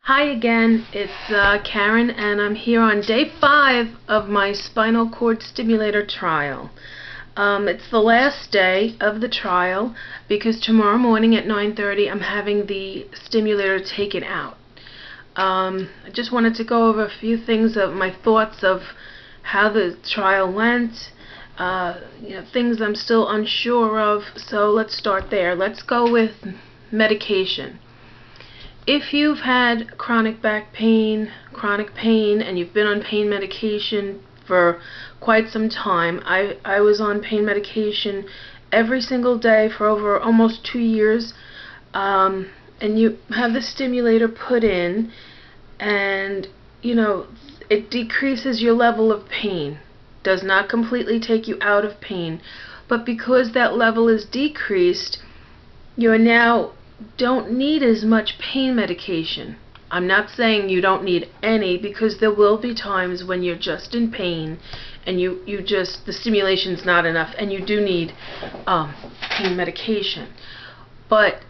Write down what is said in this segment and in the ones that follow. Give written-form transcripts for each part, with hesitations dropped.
Hi again, it's Karen, and I'm here on day 5 of my spinal cord stimulator trial. It's the last day of the trial because tomorrow morning at 9:30 I'm having the stimulator taken out. I just wanted to go over a few things of my thoughts of how the trial went, things I'm still unsure of, so let's start there. Let's go with medication. If you've had chronic back pain, chronic pain, and you've been on pain medication for quite some time, I was on pain medication every single day for over almost 2 years, and you have the stimulator put in, and it decreases your level of pain. Does not completely take you out of pain, but because that level is decreased, you're now don't need as much pain medication. I'm not saying you don't need any, because there will be times when you're just in pain and the stimulation's not enough and you do need pain medication. But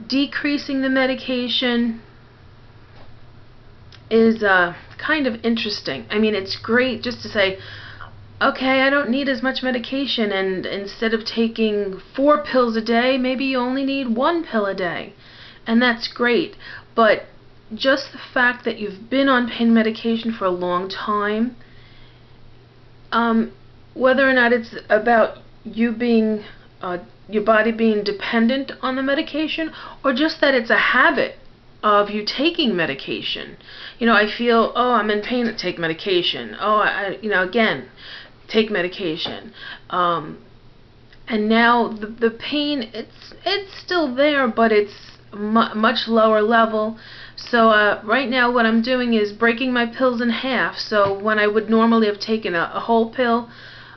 decreasing the medication is kind of interesting. I mean, it's great just to say, okay, I don't need as much medication, and instead of taking 4 pills a day, maybe you only need 1 pill a day, and that's great. But just the fact that you've been on pain medication for a long time, whether or not it's about you being your body being dependent on the medication, or just that it's a habit of you taking medication. I feel, oh, I'm in pain, take medication. Oh, again, take medication. And now the pain, it's still there, but it's much lower level. So right now what I'm doing is breaking my pills in half. So when I would normally have taken a whole pill,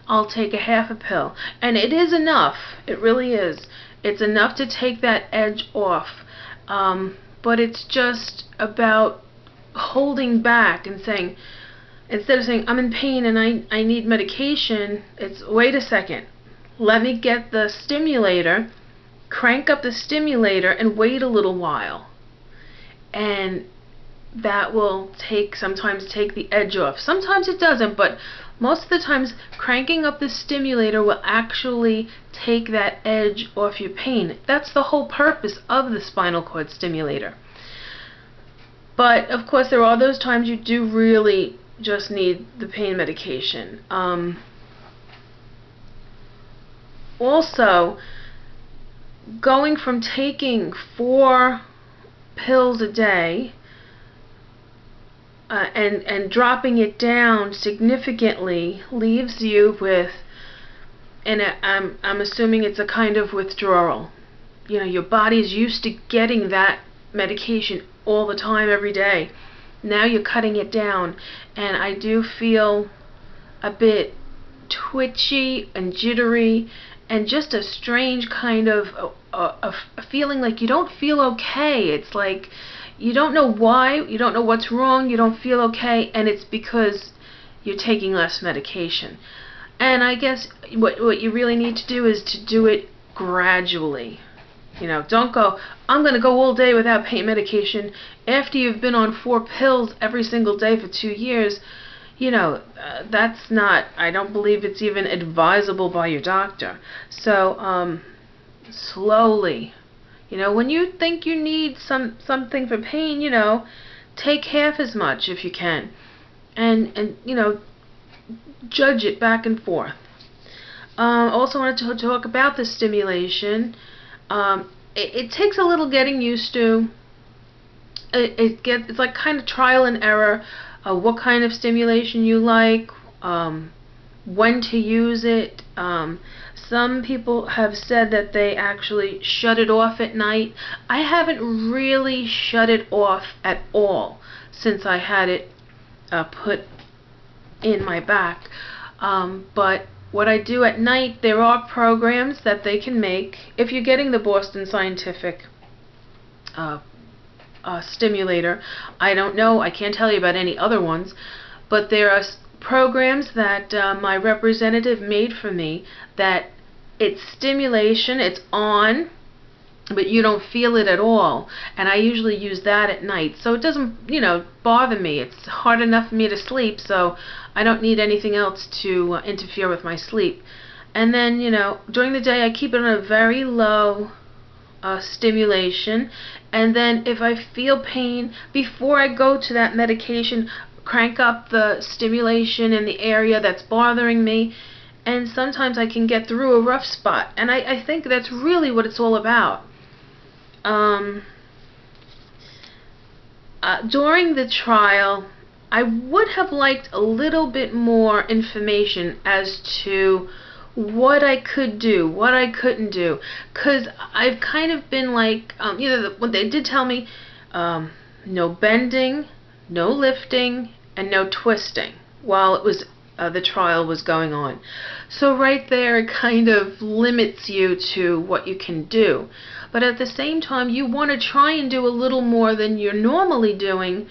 I'll take a half a pill. And it is enough. It really is. It's enough to take that edge off. But it's just about holding back and saying, instead of saying, I'm in pain and I need medication, it's, wait a second, let me get the stimulator, crank up the stimulator, and wait a little while. And that will sometimes take the edge off. Sometimes it doesn't, but most of the times cranking up the stimulator will actually take that edge off your pain. That's the whole purpose of the spinal cord stimulator. But of course there are those times you do really just need the pain medication. Also, going from taking 4 pills a day and dropping it down significantly leaves you with, and I'm assuming it's a kind of withdrawal. Your body's used to getting that medication all the time, every day. Now you're cutting it down, and I do feel a bit twitchy and jittery, and just a strange kind of a feeling like you don't feel okay. It's like you don't know why, you don't know what's wrong, you don't feel okay, and it's because you're taking less medication. And I guess what you really need to do is to do it gradually. Don't go, I'm going to go all day without pain medication after you've been on 4 pills every single day for 2 years. That's not, I don't believe it's even advisable by your doctor. So, slowly. When you think you need something for pain, take half as much if you can. And judge it back and forth. Also wanted to talk about the stimulation. It takes a little getting used to. It's like kind of trial and error. What kind of stimulation you like, when to use it. Some people have said that they actually shut it off at night. I haven't really shut it off at all since I had it put in my back. But what I do at night, there are programs that they can make. If you're getting the Boston Scientific stimulator, I don't know, I can't tell you about any other ones, but there are programs that my representative made for me that it's stimulation, it's on, but you don't feel it at all. And I usually use that at night, so it doesn't, bother me. It's hard enough for me to sleep, so I don't need anything else to interfere with my sleep. And then, during the day I keep it on a very low stimulation, and then if I feel pain before I go to that medication, crank up the stimulation in the area that's bothering me, and sometimes I can get through a rough spot. And I think that's really what it's all about. During the trial, I would have liked a little bit more information as to what I could do, what I couldn't do, because I've kind of been like, when they did tell me no bending, no lifting, and no twisting while it was the trial was going on. So right there it kind of limits you to what you can do. But at the same time, you want to try and do a little more than you're normally doing,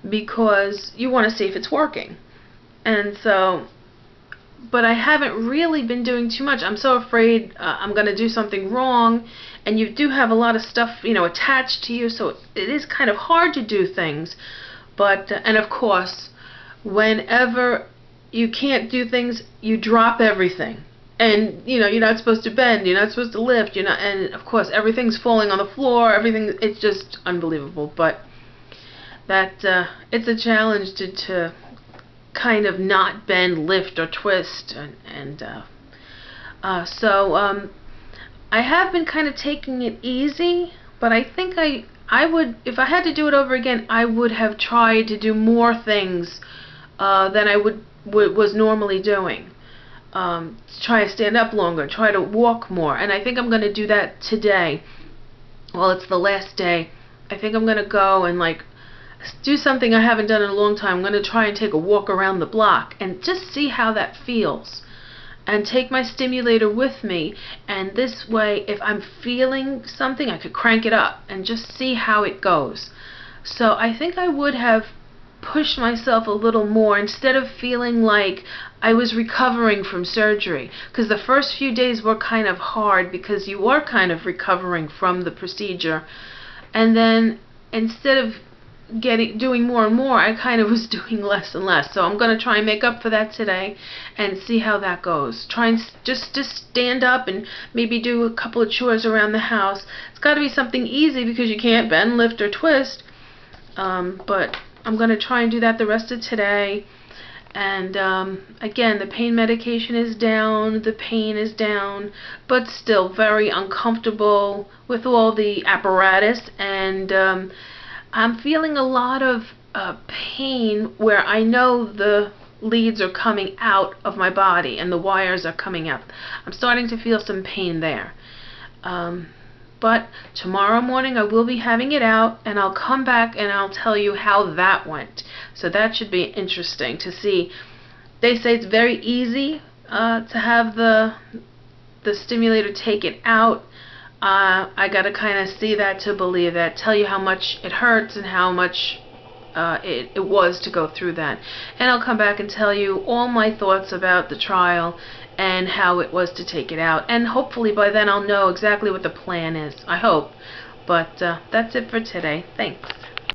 because you want to see if it's working. And so, but I haven't really been doing too much. I'm so afraid I'm going to do something wrong, and you do have a lot of stuff, attached to you, so it is kind of hard to do things. But, and of course, whenever you can't do things, you drop everything. And, you're not supposed to bend, you're not supposed to lift, and of course, everything's falling on the floor, it's just unbelievable. But that, it's a challenge to kind of not bend, lift, or twist, so I have been kind of taking it easy, but I think I would, if I had to do it over again, I would have tried to do more things than I was normally doing. Try to stand up longer, try to walk more, and I think I'm going to do that today. Well, it's the last day. I think I'm going to go and do something I haven't done in a long time. I'm going to try and take a walk around the block and just see how that feels, and take my stimulator with me, and this way if I'm feeling something I could crank it up and just see how it goes. So I think I would have pushed myself a little more instead of feeling like I was recovering from surgery, because the first few days were kind of hard because you are kind of recovering from the procedure, and then instead of doing more and more, I kind of was doing less and less. So I'm going to try and make up for that today and see how that goes. Try and just stand up and maybe do a couple of chores around the house. It's got to be something easy because you can't bend, lift, or twist. But I'm going to try and do that the rest of today. And again, the pain medication is down, the pain is down, but still very uncomfortable with all the apparatus, and I'm feeling a lot of pain where I know the leads are coming out of my body and the wires are coming out. I'm starting to feel some pain there. But tomorrow morning I will be having it out, and I'll come back and I'll tell you how that went. So that should be interesting to see. They say it's very easy to have the stimulator take it out. I got to kind of see that to believe that, tell you how much it hurts and how much it was to go through that. And I'll come back and tell you all my thoughts about the trial and how it was to take it out. And hopefully by then I'll know exactly what the plan is. I hope. But that's it for today. Thanks.